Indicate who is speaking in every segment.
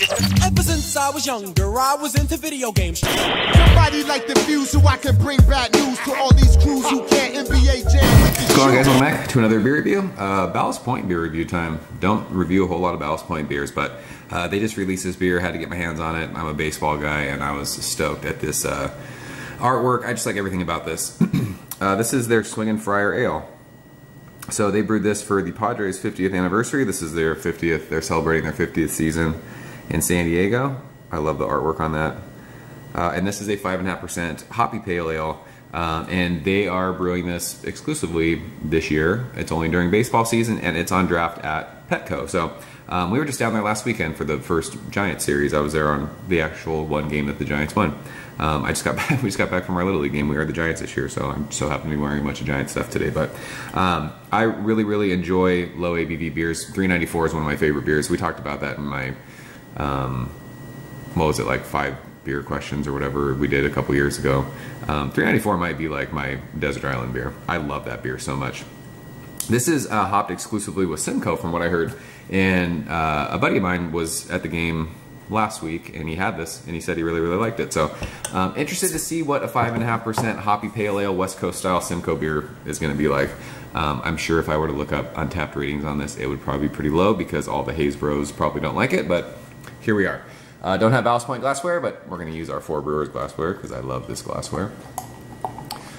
Speaker 1: Ever since I was younger, I was into video games.
Speaker 2: Somebody like the fuse so I can bring bad news to all these crews who can't NBA jam with the
Speaker 3: What's going on, guys? Welcome back to another beer review. Ballast Point beer review time. Don't review a whole lot of Ballast Point beers, but they just released this beer. Had to get my hands on it. I'm a baseball guy, and I was stoked at this artwork. I just like everything about this. This is their Swingin Friar Ale. So they brewed this for the Padres' 50th anniversary. This is their 50th. They're celebrating their 50th season in San Diego. I love the artwork on that. And this is a 5.5% hoppy pale ale. And they are brewing this exclusively this year. It's only during baseball season, and it's on draft at Petco. So we were just down there last weekend for the first Giants series. I was there on the actual one game that the Giants won. I just got back. We just got back from our Little League game. We are the Giants this year, so I'm so happy to be wearing a bunch of Giants stuff today. But I really enjoy low ABV beers. 394 is one of my favorite beers. We talked about that in my what was it, like 5 beer questions or whatever we did a couple years ago. 394 might be like my Desert Island beer. I love that beer so much. This is hopped exclusively with Simcoe, from what I heard. And a buddy of mine was at the game last week, and he had this, and he said he really liked it. So interested to see what a 5.5% hoppy pale ale West Coast style Simcoe beer is going to be like. I'm sure if I were to look up Untapped ratings on this, it would probably be pretty low because all the Haze Bros probably don't like it, but here we are. Don't have Ballast Point glassware, but we're going to use our 4 Brewers glassware because I love this glassware.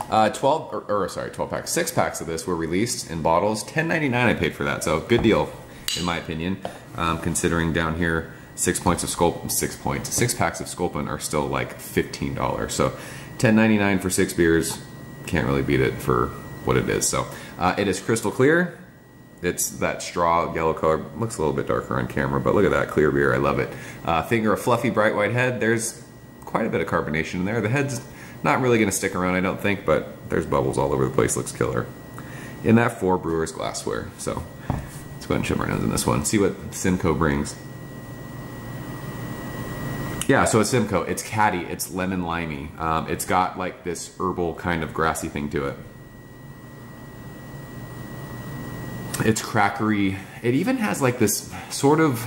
Speaker 3: 12 packs, 6 packs of this were released in bottles. $10.99 I paid for that, so good deal in my opinion. Considering down here 6 packs of Sculpin are still like $15. So $10.99 for 6 beers, can't really beat it for what it is. So it is crystal clear. It's that straw yellow color. Looks a little bit darker on camera, but look at that clear beer. I love it. Finger a fluffy bright white head. There's quite a bit of carbonation in there. The head's not really going to stick around, I don't think, but there's bubbles all over the place. Looks killer. In that 4 Brewers glassware. So let's go ahead and shove our nose in this one. See what Simcoe brings. Yeah, so it's Simcoe. It's catty. It's lemon limey. It's got like this herbal kind of grassy thing to it. It's crackery. It even has like this sort of,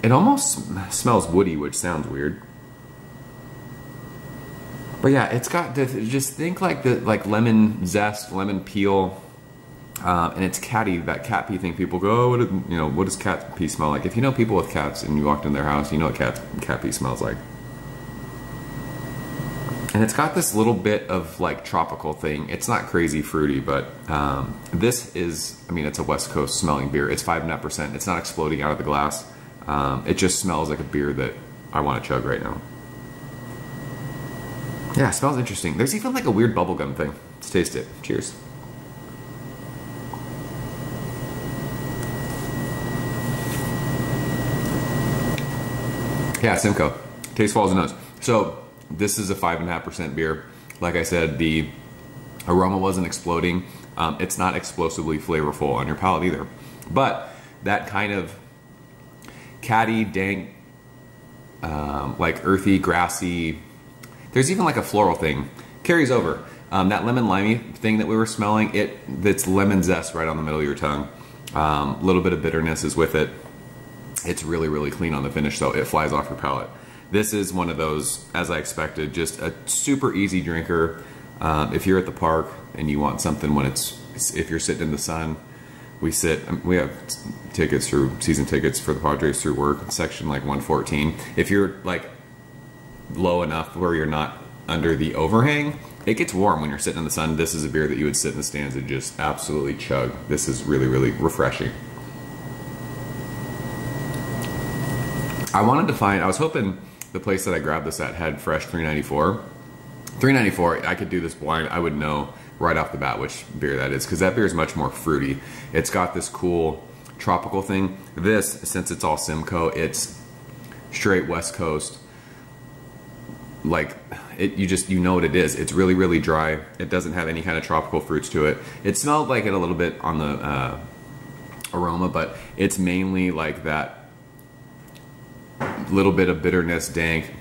Speaker 3: it almost smells woody, which sounds weird. But yeah, it's got this, just think like the lemon zest, lemon peel, and it's catty. That cat pee thing. People go, oh, what does cat pee smell like? If you know people with cats and you walked in their house, you know what cat pee smells like. And it's got this little bit of like tropical thing. It's not crazy fruity, but this is, I mean, it's a West Coast smelling beer. It's 5.5%. It's not exploding out of the glass. It just smells like a beer that I want to chug right now. Yeah, it smells interesting. There's even like a weird bubblegum thing. Let's taste it. Cheers. Yeah, Simcoe. Taste falls in the nose. So this is a 5.5% beer. Like I said, the aroma wasn't exploding. It's not explosively flavorful on your palate either. But that kind of catty, dank, like earthy, grassy, there's even like a floral thing, carries over. That lemon limey thing that we were smelling, that's lemon zest right on the middle of your tongue. A little bit of bitterness is with it. It's really clean on the finish, so it flies off your palate. This is one of those, as I expected, just a super easy drinker. If you're at the park and you want something when if you're sitting in the sun, we have tickets season tickets for the Padres through work, section like 114. If you're like low enough where you're not under the overhang, it gets warm when you're sitting in the sun. This is a beer that you would sit in the stands and just absolutely chug. This is really refreshing. I was hoping the place that I grabbed this at had fresh 394. 394, I could do this blind. I would know right off the bat which beer that is, because that beer is much more fruity. It's got this cool tropical thing. This, since it's all Simcoe, it's straight West Coast. Like, you know what it is. It's really dry. It doesn't have any kind of tropical fruits to it. It smelled like it a little bit on the aroma, but it's mainly like that little bit of bitterness, dank,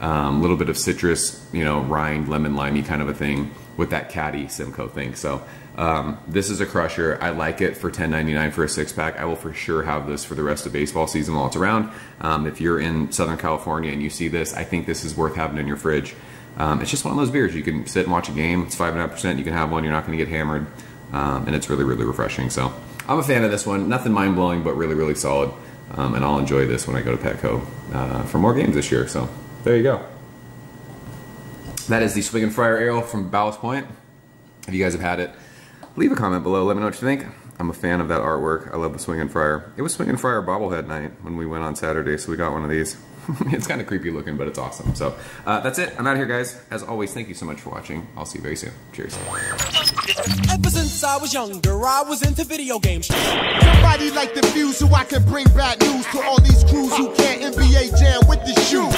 Speaker 3: little bit of citrus, rind, lemon, limey kind of a thing with that catty Simcoe thing. So This is a crusher. I like it for $10.99 for a 6-pack. I will for sure have this for the rest of baseball season while it's around. If you're in Southern California and you see this, I think this is worth having in your fridge. It's just one of those beers. You can sit and watch a game. It's 5.5%. You can have one. You're not going to get hammered. And it's really, really refreshing. So I'm a fan of this one. Nothing mind-blowing, but really, really solid. And I'll enjoy this when I go to Petco for more games this year. So there you go. That is the Swingin Friar Ale from Ballast Point. If you guys have had it, leave a comment below. Let me know what you think. I'm a fan of that artwork. I love the Swingin Friar. It was Swingin Friar bobblehead night when we went on Saturday, so we got one of these. It's kind of creepy looking, but it's awesome. So that's it. I'm out of here, guys. As always, thank you so much for watching. I'll see you very soon. Cheers.
Speaker 1: Ever since I was younger, I was into video games.
Speaker 2: Somebody like the fuse so I can bring bad news to all these crews who can't NBA jam with the shoe.